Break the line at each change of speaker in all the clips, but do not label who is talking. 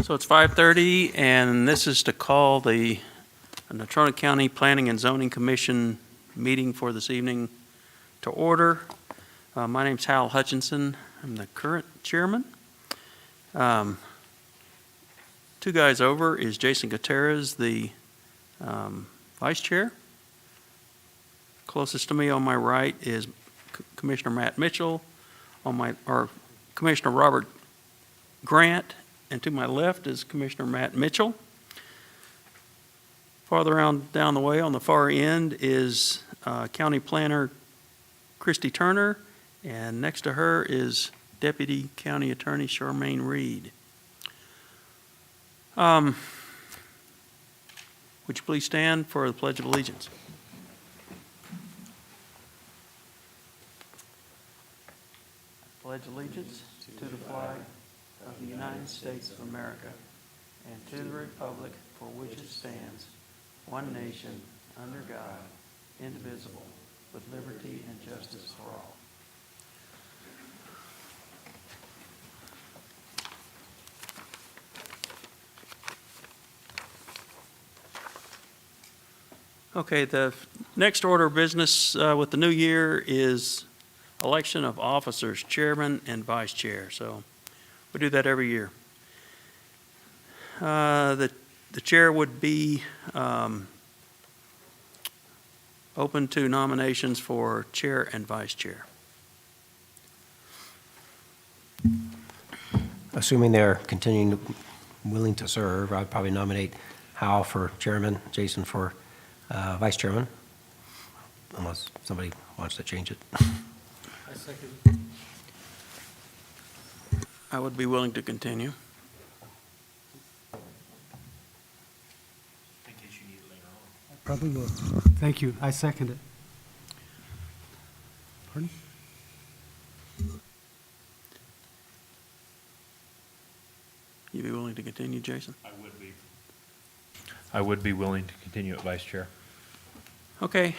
So it's 5:30, and this is to call the Natrona County Planning and Zoning Commission meeting for this evening to order. My name's Hal Hutchinson. I'm the current chairman. Two guys over is Jason Gutierrez, the vice chair. Closest to me on my right is Commissioner Matt Mitchell, or Commissioner Robert Grant, and to my left is Commissioner Matt Mitchell. Farther down the way on the far end is County Planner Christy Turner, and next to her is Deputy County Attorney Charmaine Reed. Would you please stand for the Pledge of Allegiance? Pledge allegiance to the flag of the United States of America and to the republic for which it stands, one nation, under God, indivisible, with liberty and justice for all. Okay, the next order of business with the new year is election of officers, chairman and vice chair. So we do that every year. The chair would be open to nominations for chair and vice chair.
Assuming they're continuing willing to serve, I'd probably nominate Hal for chairman, Jason for vice chairman, unless somebody wants to change it.
I second.
I would be willing to continue.
In case you need it later on. I probably will. Thank you. I second it. Pardon?
You be willing to continue, Jason?
I would be willing to continue at vice chair.
Okay.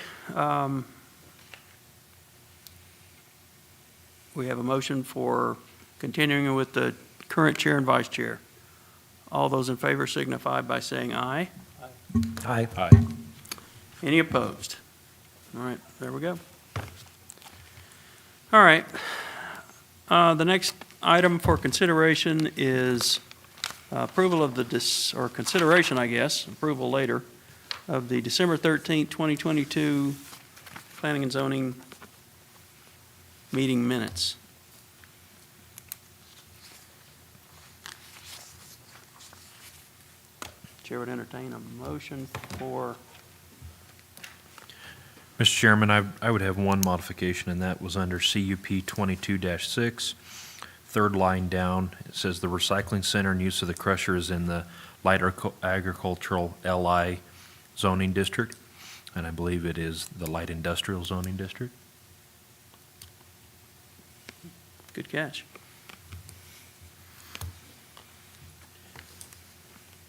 We have a motion for continuing with the current chair and vice chair. All those in favor signify by saying aye.
Aye.
Aye.
Any opposed? All right, there we go. All right. The next item for consideration is approval of or consideration, I guess, approval later, of the December 13th, 2022 Planning and Zoning meeting minutes. Chair would entertain a motion for.
Mr. Chairman, I would have one modification, and that was under CUP 22-6, third line down. It says the recycling center and use of the crusher is in the light agricultural LI zoning district, and I believe it is the light industrial zoning district.
Good catch.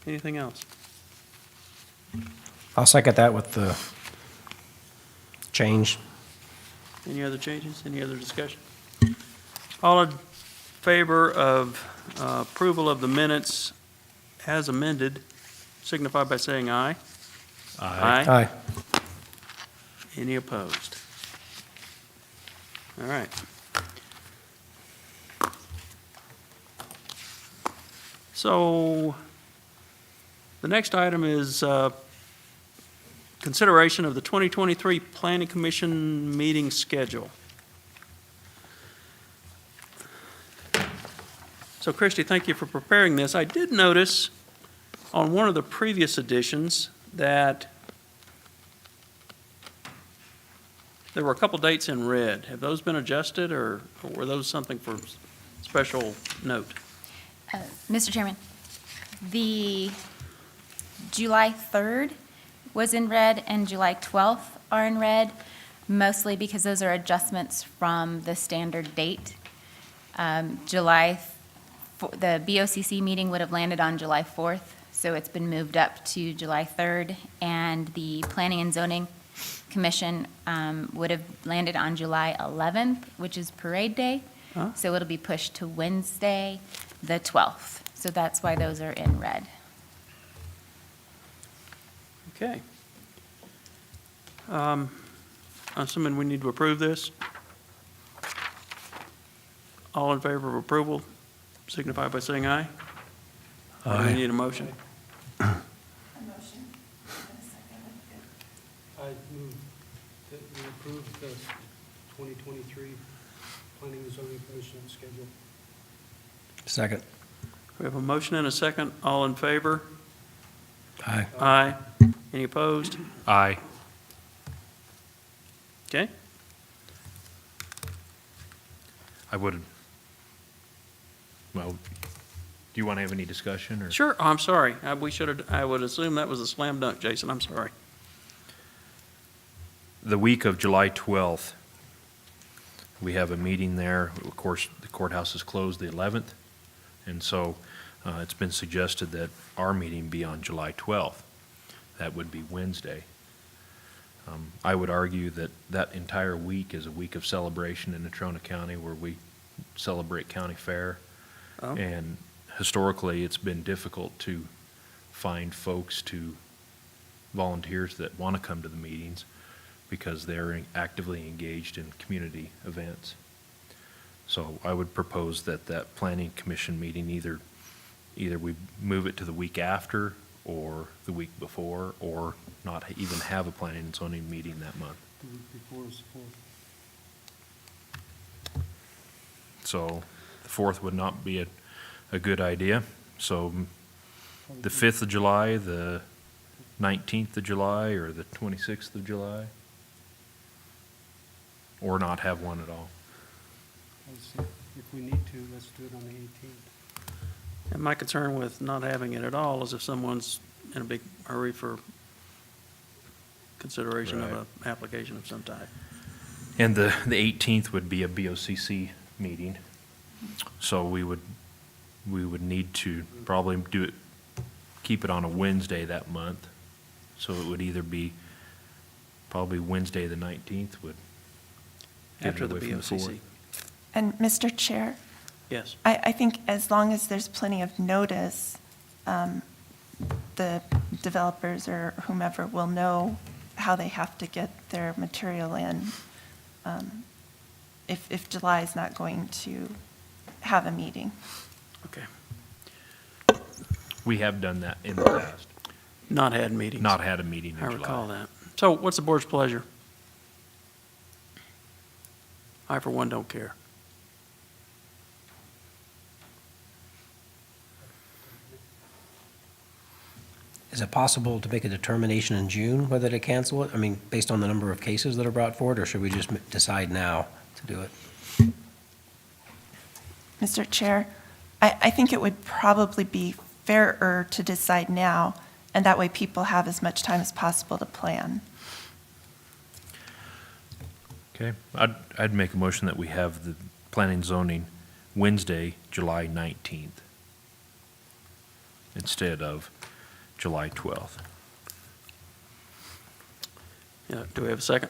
Anything else?
I'll second that with the change.
Any other changes? Any other discussion? All in favor of approval of the minutes as amended, signify by saying aye.
Aye.
Any opposed? All right. So the next item is consideration of the 2023 Planning Commission meeting schedule. So Christy, thank you for preparing this. I did notice on one of the previous editions that there were a couple dates in red. Have those been adjusted, or were those something for special note?
Mr. Chairman, the July 3rd was in red and July 12th are in red, mostly because those are adjustments from the standard date. The BOCC meeting would have landed on July 4th, so it's been moved up to July 3rd, and the Planning and Zoning Commission would have landed on July 11th, which is Parade Day.
Huh?
So it'll be pushed to Wednesday, the 12th. So that's why those are in red.
Okay. I'm assuming we need to approve this. All in favor of approval signify by saying aye. Or do we need a motion?
I move that we approve the 2023 Planning and Zoning Commission schedule.
Second.
We have a motion and a second. All in favor?
Aye.
Aye. Any opposed?
Aye.
Okay.
I would, well, do you want to have any discussion, or?
Sure, I'm sorry. We should have, I would assume that was a slam dunk, Jason. I'm sorry.
The week of July 12th, we have a meeting there. Of course, the courthouse is closed the 11th, and so it's been suggested that our meeting be on July 12th. That would be Wednesday. I would argue that that entire week is a week of celebration in Natrona County where we celebrate county fair.
Oh.
And historically, it's been difficult to find volunteers that want to come to the meetings because they're actively engaged in community events. So I would propose that that planning commission meeting either we move it to the week after or the week before, or not even have a planning and zoning meeting that month.
The week before is 4th.
So the 4th would not be a good idea. So the 5th of July, the 19th of July, or the 26th of July? Or not have one at all?
Let's see. If we need to, let's do it on the 18th.
And my concern with not having it at all is if someone's in a big hurry for consideration of
Right.
an application of some type.
And the 18th would be a BOCC meeting. So we would need to probably keep it on a Wednesday that month. So it would either be probably Wednesday the 19th would get
After
it
the
away from
BOCC.
4th.
And Mr. Chair,
Yes.
I think as long as there's plenty of notice, the developers or whomever will know how they have to get their material in, if July is not going to have a meeting.
Okay.
We have done that in the past,
Not had meetings.
not had a meeting in
I
July.
recall that. So what's the board's pleasure? I, for one, don't care.
Is it possible to make a determination in June whether to cancel it? I mean, based on the number of cases that are brought forward, or should we just decide now to do it?
Mr. Chair, I think it would probably be fairer to decide now, and that way people have as much time as possible to plan.
Okay, I'd make a motion that we have the planning and zoning Wednesday, July 19th, instead of July 12th.
Yeah, do we have a second?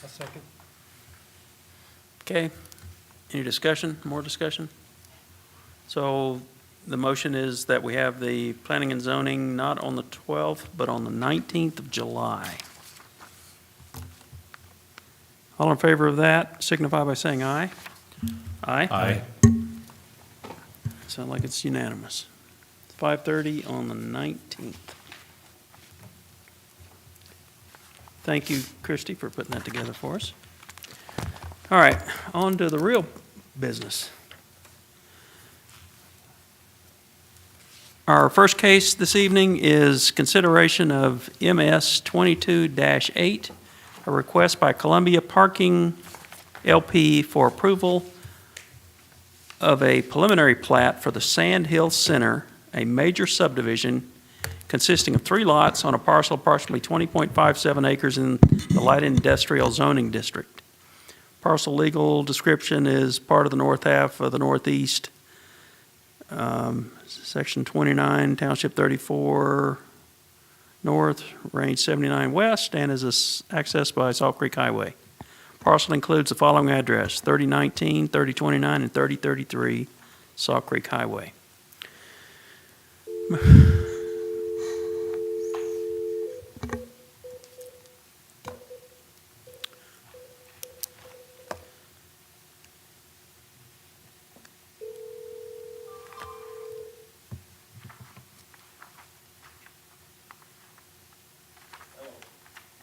A second?
Okay. Any discussion, more discussion? So the motion is that we have the planning and zoning not on the 12th, but on the 19th of July. All in favor of that signify by saying aye. Aye? Sound like it's unanimous. 5:30 on the 19th. Thank you, Christie, for putting that together for us. All right, on to the real business. Our first case this evening is consideration of MS 22-8, a request by Columbia Parking LP for approval of a preliminary plat for the Sand Hill Center, a major subdivision consisting of 3 lots on a parcel approximately 20.57 acres in the light industrial zoning district. Parcel legal description is part of the north half of the northeast, section 29, township 34 north, range 79 west, and is accessed by Salt Creek Highway. Parcel includes the following address: 3019, 3029, and 3033 Salt Creek Highway.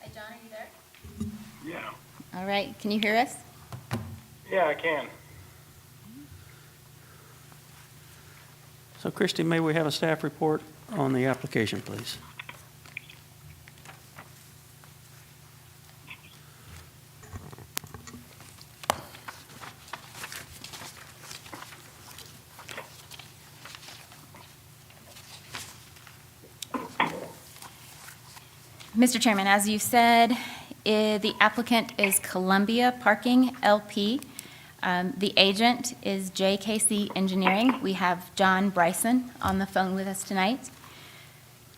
Hi, John, are you there?
Yeah,
All right, can you hear us?
yeah, I can.
So Christie, may we have a staff report on the application, please?
Mr. Chairman, as you said, the applicant is Columbia Parking LP. The agent is JKC Engineering. We have John Bryson on the phone with us tonight.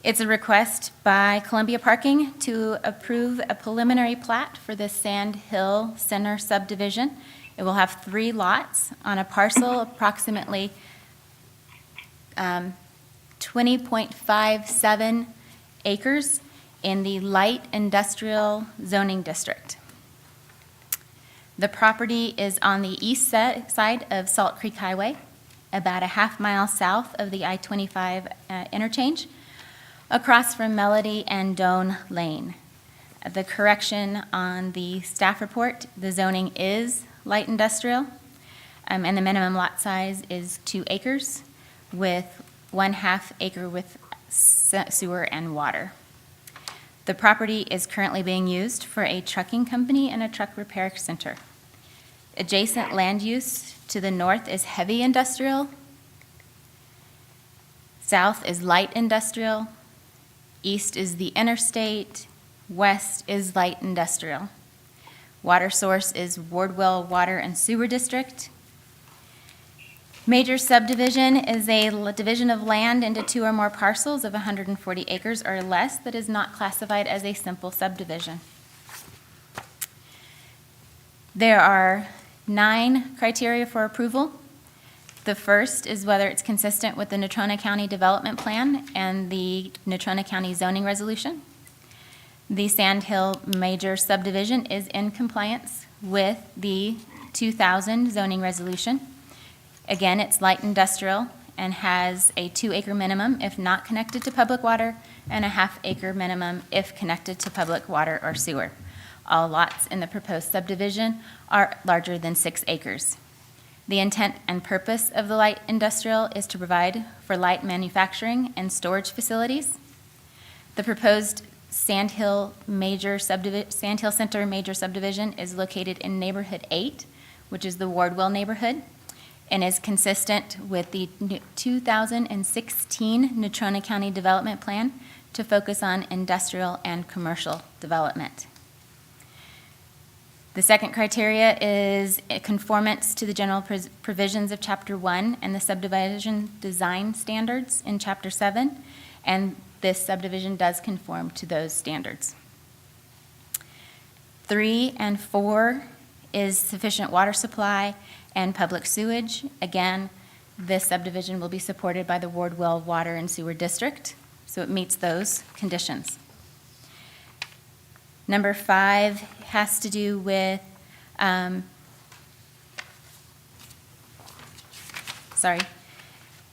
It's a request by Columbia Parking to approve a preliminary plat for the Sand Hill Center subdivision. It will have 3 lots on a parcel approximately 20.57 acres in the light industrial zoning district. The property is on the east side of Salt Creek Highway, about a half-mile south of the I-25 interchange, across from Melody and Doan Lane. The correction on the staff report, the zoning is light industrial, and the minimum lot size is 2 acres, with 1/2 acre with sewer and water. The property is currently being used for a trucking company and a truck repair center. Adjacent land use to the north is heavy industrial. South is light industrial. East is the interstate. West is light industrial. Water source is Wardwell Water and Sewer District. Major subdivision is a division of land into 2 or more parcels of 140 acres or less that is not classified as a simple subdivision. There are 9 criteria for approval. The first is whether it's consistent with the Natrona County Development Plan and the Natrona County Zoning Resolution. The Sand Hill Major Subdivision is in compliance with the 2000 Zoning Resolution. Again, it's light industrial and has a 2-acre minimum if not connected to public water and a 1/2 acre minimum if connected to public water or sewer. All lots in the proposed subdivision are larger than 6 acres. The intent and purpose of the light industrial is to provide for light manufacturing and storage facilities. The proposed Sand Hill Center Major Subdivision is located in Neighborhood 8, which is the Wardwell neighborhood, and is consistent with the 2016 Natrona County Development Plan to focus on industrial and commercial development. The second criteria is conformance to the general provisions of Chapter 1 and the subdivision design standards in Chapter 7, and this subdivision does conform to those standards. 3 and 4 is sufficient water supply and public sewage. Again, this subdivision will be supported by the Wardwell Water and Sewer District, so it meets those conditions. Number 5 has to do with,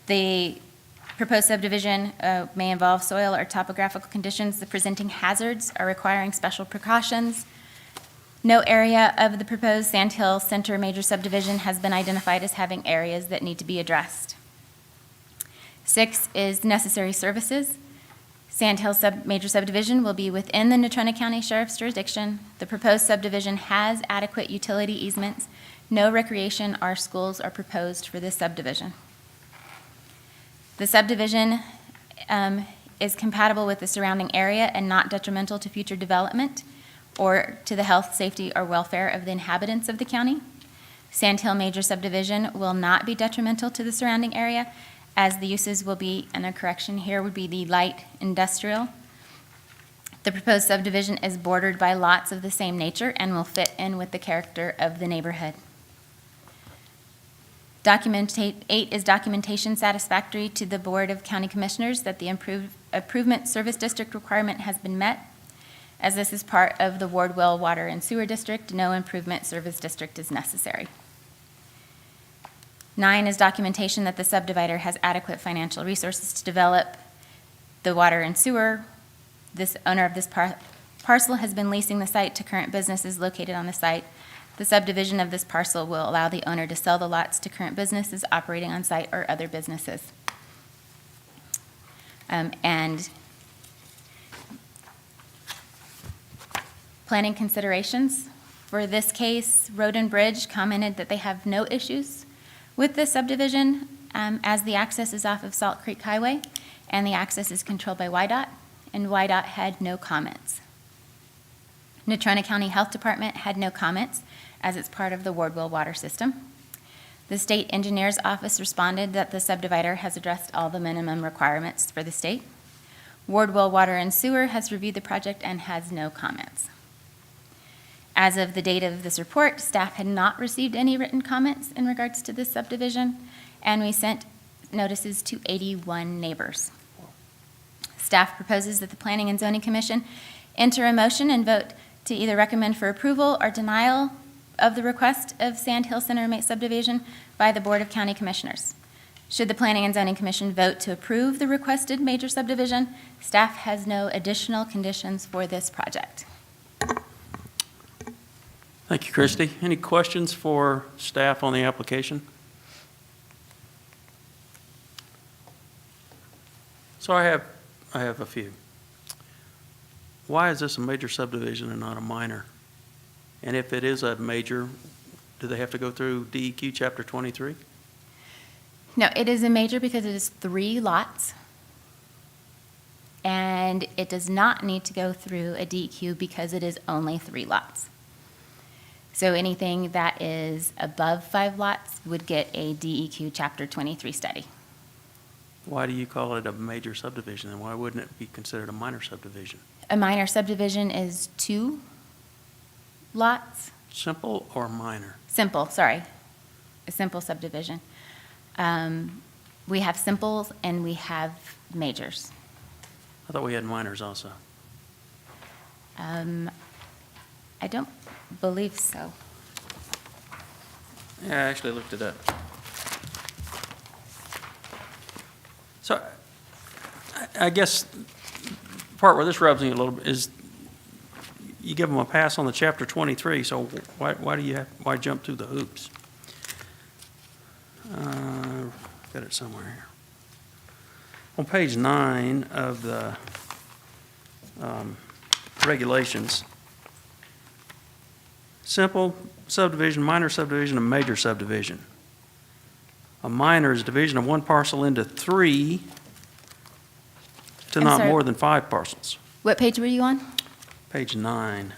the proposed subdivision may involve soil or topographical conditions that presenting hazards or requiring special precautions. No area of the proposed Sand Hill Center Major Subdivision has been identified as having areas that need to be addressed. 6 is necessary services. Sand Hill Major Subdivision will be within the Natrona County Sheriff's jurisdiction. The proposed subdivision has adequate utility easements. No recreation or schools are proposed for this subdivision. The subdivision is compatible with the surrounding area and not detrimental to future development or to the health, safety, or welfare of the inhabitants of the county. Sand Hill Major Subdivision will not be detrimental to the surrounding area, as the uses will be, and a correction here would be the light industrial. The proposed subdivision is bordered by lots of the same nature and will fit in with the character of the neighborhood. Eight is documentation satisfactory to the Board of County Commissioners that the improvement service district requirement has been met. As this is part of the Wardwell Water and Sewer District, no improvement service district is necessary. 9 is documentation that the subdivider has adequate financial resources to develop the water and sewer. This owner of this parcel has been leasing the site to current businesses located on the site. The subdivision of this parcel will allow the owner to sell the lots to current businesses operating on site or other businesses. And planning considerations. For this case, Road and Bridge commented that they have no issues with this subdivision as the access is off of Salt Creek Highway and the access is controlled by YDOT, and YDOT had no comments. Natrona County Health Department had no comments as it's part of the Wardwell water system. The state engineer's office responded that the subdivider has addressed all the minimum requirements for the state. Wardwell Water and Sewer has reviewed the project and has no comments. As of the date of this report, staff had not received any written comments in regards to this subdivision, and we sent notices to 81 neighbors. Staff proposes that the Planning and Zoning Commission enter a motion and vote to either recommend for approval or denial of the request of Sand Hill Center Inmate subdivision by the Board of County Commissioners. Should the Planning and Zoning Commission vote to approve the requested major subdivision, staff has no additional conditions for this project.
Thank you, Christie. Any questions for staff on the application? So I have a few. Why is this a major subdivision and not a minor? And if it is a major, do they have to go through DEQ Chapter 23?
No, it is a major because it is 3 lots, and it does not need to go through a DEQ because it is only 3 lots. So anything that is above 5 lots would get a DEQ Chapter 23 study.
Why do you call it a major subdivision, and why wouldn't it be considered a minor subdivision?
A minor subdivision is 2 lots.
Simple or minor?
Simple, sorry. A simple subdivision. We have simples and we have majors.
I thought we had minors also.
I don't believe so.
Yeah, I actually looked it up. So I guess part where this rubs me a little bit is you give them a pass on the Chapter 23, so why jump through the hoops? Got it somewhere here. On page 9 of the regulations, simple subdivision, minor subdivision, and major subdivision. A minor is division of one parcel into 3 to
I'm
not
sorry.
more than 5 parcels.
What page were you on?
Page 9.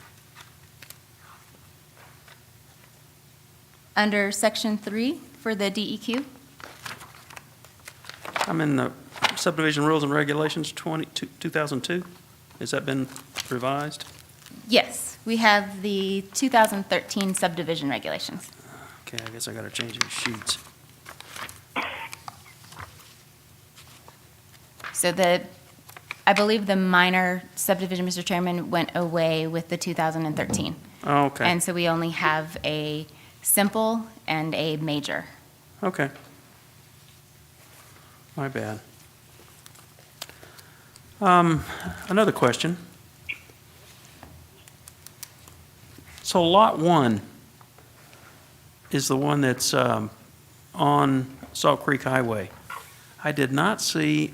Under section 3 for the DEQ?
I'm in the subdivision rules and regulations 2002. Has that been revised?
Yes, we have the 2013 subdivision regulations.
Okay, I guess I gotta change these sheets.
So I believe the minor subdivision, Mr. Chairman, went away with the 2013.
Oh, okay,
And so we only have a simple and a major.
okay. My bad. Another question. So Lot 1 is the one that's on Salt Creek Highway. I did not see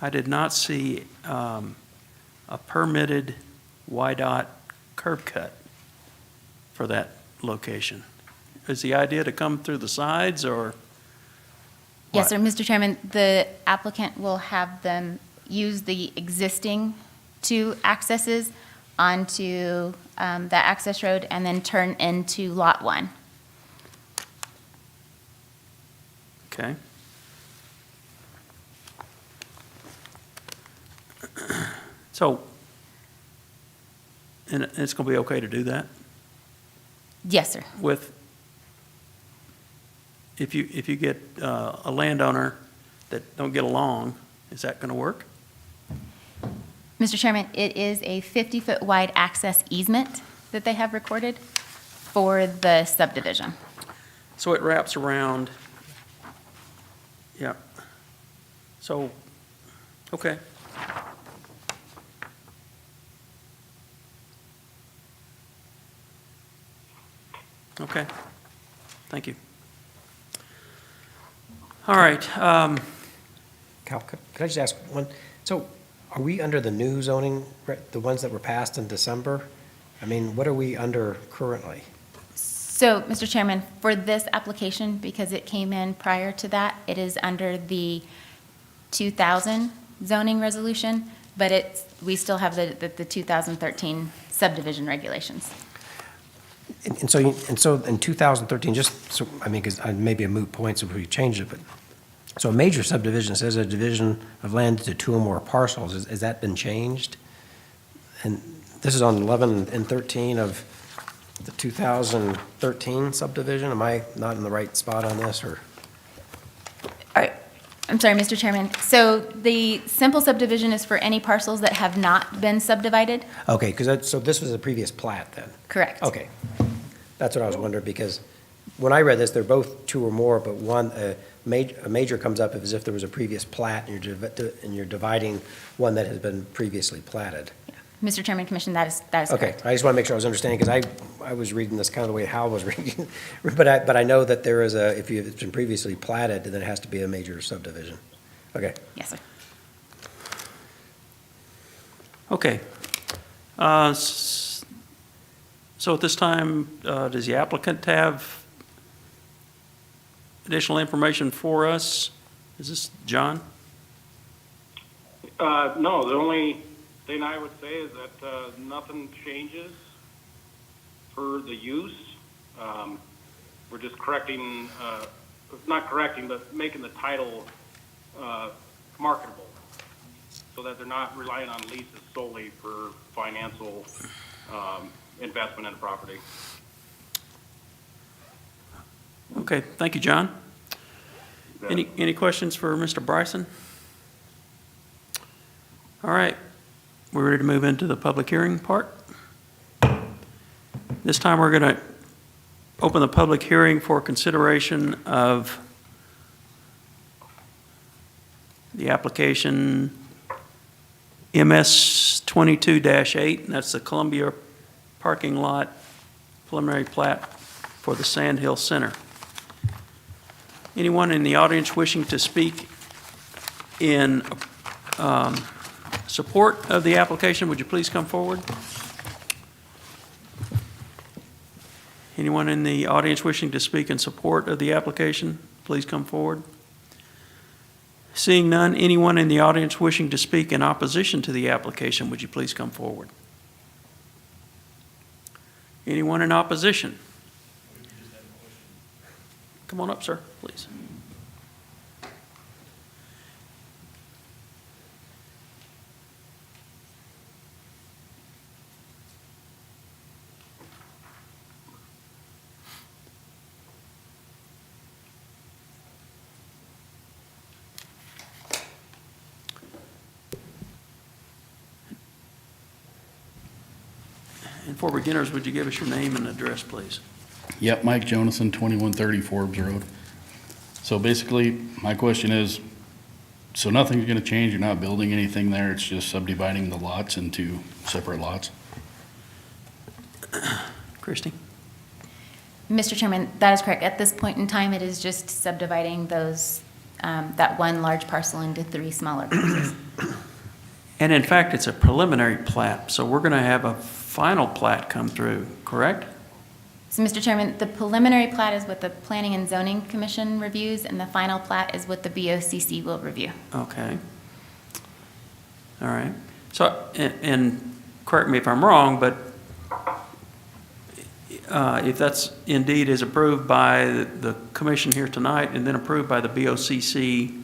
a permitted YDOT curb cut for that location. Is the idea to come through the sides, or?
Yes,
what?
sir, Mr. Chairman, the applicant will have them use the existing 2 accesses onto the access road and then turn into Lot 1.
Okay. So, and it's going to be okay to do that
Yes, sir.
with, if you get a landowner that don't get along, is that going to work?
Mr. Chairman, it is a 50-foot wide access easement that they have recorded for the subdivision.
So it wraps around, yeah. So, okay. Okay, thank you. All right,
Cal, could I just ask one? So are we under the new zoning, the ones that were passed in December? I mean, what are we under currently?
So, Mr. Chairman, for this application, because it came in prior to that, it is under the 2000 zoning resolution, but we still have the 2013 subdivision regulations.
And so in 2013, just so, I mean, because maybe a moot point, so we changed it, but, so a major subdivision says a division of land to 2 or more parcels. Has that been changed? And this is on 11 and 13 of the 2013 subdivision. Am I not in the right spot on this, or?
All right, I'm sorry, Mr. Chairman. So the simple subdivision is for any parcels that have not been subdivided?
Okay, because so this was a previous plat then?
Correct.
Okay. That's what I was wondering, because when I read this, they're both 2 or more, but one, a major comes up as if there was a previous plat, and you're dividing one that has been previously platted.
Mr. Chairman, Commission, that is
Okay,
correct.
I just want to make sure I was understanding, because I was reading this kind of the way Hal was reading, but I know that there is if it's been previously platted, then it has to be a major subdivision. Okay.
Yes, sir.
okay. So at this time, does the applicant have additional information for us? Is this John?
No, the only thing I would say is that nothing changes for the use. We're just correcting, not correcting, but making the title marketable so that they're not relying on leases solely for financial investment in the property.
Okay, thank you, John. Any questions for Mr. Bryson? All right, we're ready to move into the public hearing part. This time, we're going to open the public hearing for consideration of the application MS 22-8, and that's the Columbia parking lot preliminary plat for the Sand Hill Center. Anyone in the audience wishing to speak in support of the application, would you please come forward? Anyone in the audience wishing to speak in support of the application, please come forward. Seeing none, anyone in the audience wishing to speak in opposition to the application, would you please come forward? Anyone in opposition? Come on up, sir, please. And for beginners, would you give us your name and address, please?
Yep, Mike Jonathan, 2130 Forbes Road. So basically, my question is, so nothing's going to change, you're not building anything there, it's just subdividing the lots into separate lots?
Christie?
Mr. Chairman, that is correct. At this point in time, it is just subdividing those, that one large parcel into 3 smaller parcels.
And in fact, it's a preliminary plat, so we're going to have a final plat come through, correct?
So, Mr. Chairman, the preliminary plat is what the Planning and Zoning Commission reviews, and the final plat is what the BOCC will review.
Okay. All right. So, and correct me if I'm wrong, but if that's indeed is approved by the commission here tonight and then approved by the BOCC,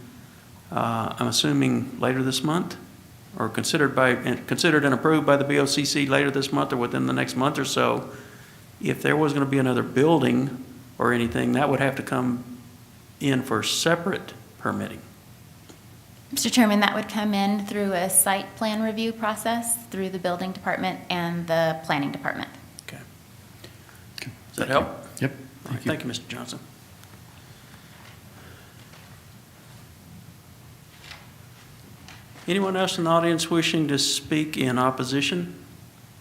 I'm assuming later this month? Or considered and approved by the BOCC later this month or within the next month or so, if there was going to be another building or anything, that would have to come in for separate permitting?
Mr. Chairman, that would come in through a site plan review process through the building department and the planning department.
Okay. Does that help?
Yep.
All right, thank you, Mr. Johnson. Anyone else in the audience wishing to speak in opposition?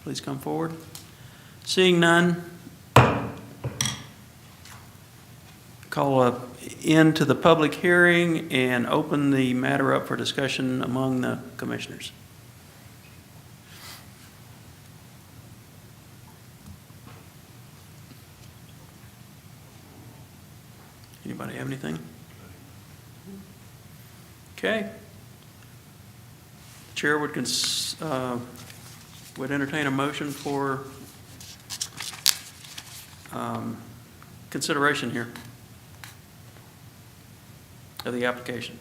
Please come forward. Seeing none, call an end to the public hearing and open the matter up for discussion among the commissioners. Anybody have anything? Okay. Chair would entertain a motion for consideration here of the application.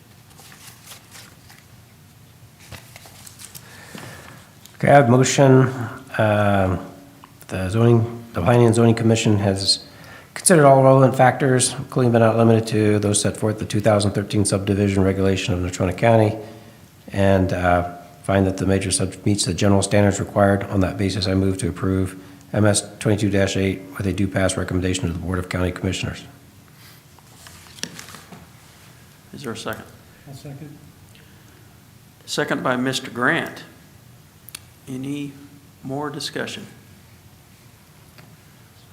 Okay, I have a motion. The Planning and Zoning Commission has considered all relevant factors, including but not limited to those set forth in the 2013 subdivision regulation of Natrona County, and find that the major sub meets the general standards required. On that basis, I move to approve MS 22-8 with a due pass recommendation to the Board of County Commissioners.
Is there a second?
I'll second.
Second by Mr. Grant. Any more discussion?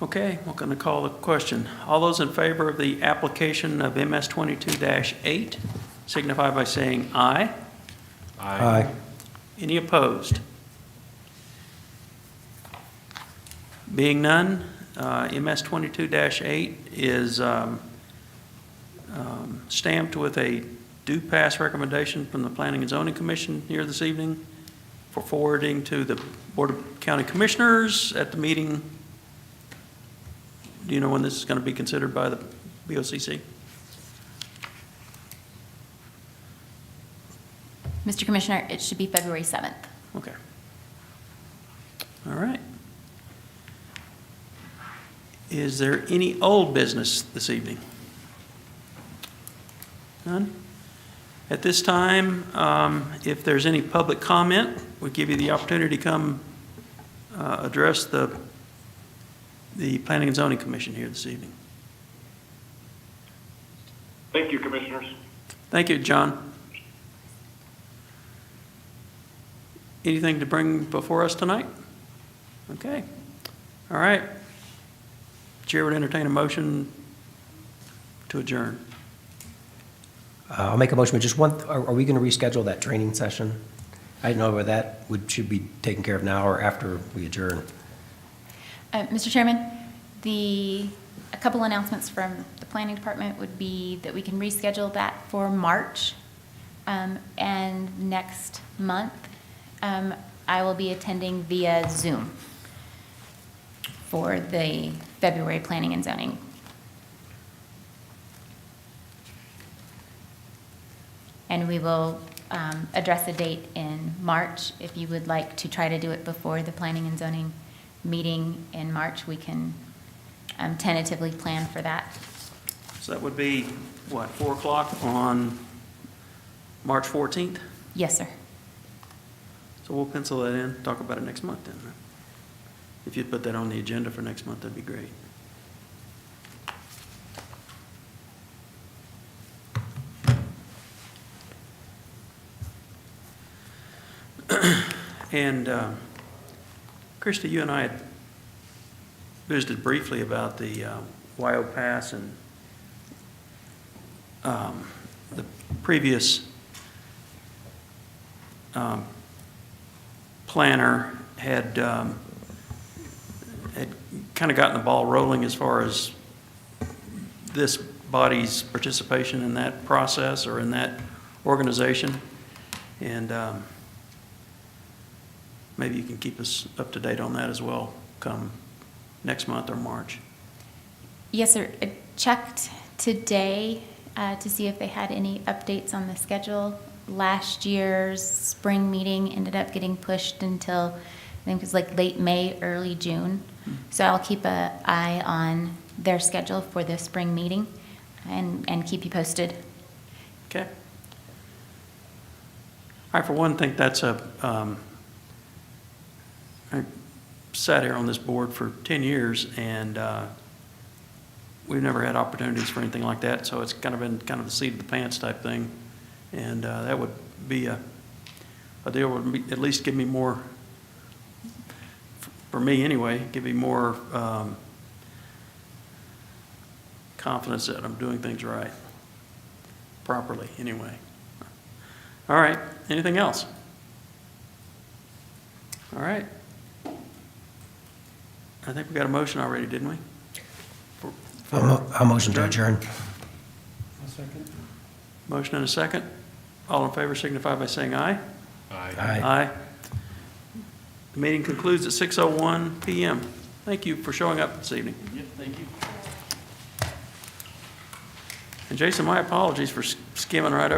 Okay, we're going to call the question. All those in favor of the application of MS 22-8 signify by saying aye.
Aye.
Any opposed? Being none, MS 22-8 is stamped with a due pass recommendation from the Planning and Zoning Commission here this evening for forwarding to the Board of County Commissioners at the meeting. Do you know when this is going to be considered by the BOCC?
Mr. Commissioner, it should be February 7th.
Okay. All right. Is there any old business this evening? None? At this time, if there's any public comment, we'll give you the opportunity to come address the Planning and Zoning Commission here this evening.
Thank you, Commissioners.
Thank you, John. Anything to bring before us tonight? Okay. All right. Chair would entertain a motion to adjourn.
I'll make a motion, but just one, are we going to reschedule that training session? I don't know whether that should be taken care of now or after we adjourn.
Mr. Chairman, a couple announcements from the planning department would be that we can reschedule that for March. And next month, I will be attending via Zoom for the February Planning and Zoning. And we will address a date in March. If you would like to try to do it before the Planning and Zoning meeting in March, we can tentatively plan for that.
So that would be, what, 4 o'clock on March 14th?
Yes, sir.
So we'll pencil that in, talk about it next month then. If you'd put that on the agenda for next month, that'd be great. And Christy, you and I had visited briefly about the YO Pass, and the previous planner had kind of gotten the ball rolling as far as this body's participation in that process or in that organization. And maybe you can keep us up to date on that as well come next month or March.
Yes, sir. I checked today to see if they had any updates on the schedule. Last year's spring meeting ended up getting pushed until, I think it was like late May, early June. So I'll keep an eye on their schedule for the spring meeting. and keep you posted.
Okay. I, for one, think that's I sat here on this board for 10 years, and we've never had opportunities for anything like that, so it's kind of been kind of the seat of the pants type thing. And that would be a deal would be, at least give me more, for me anyway, give me more confidence that I'm doing things right, properly anyway. All right, anything else? All right. I think we got a motion already, didn't we?
I'll motion to adjourn.
Motion and a second. All in favor signify by saying aye.
Aye.
Aye. The meeting concludes at 6:01 PM. Thank you for showing up this evening.
Yep, thank you.
And Jason, my apologies for skimming right over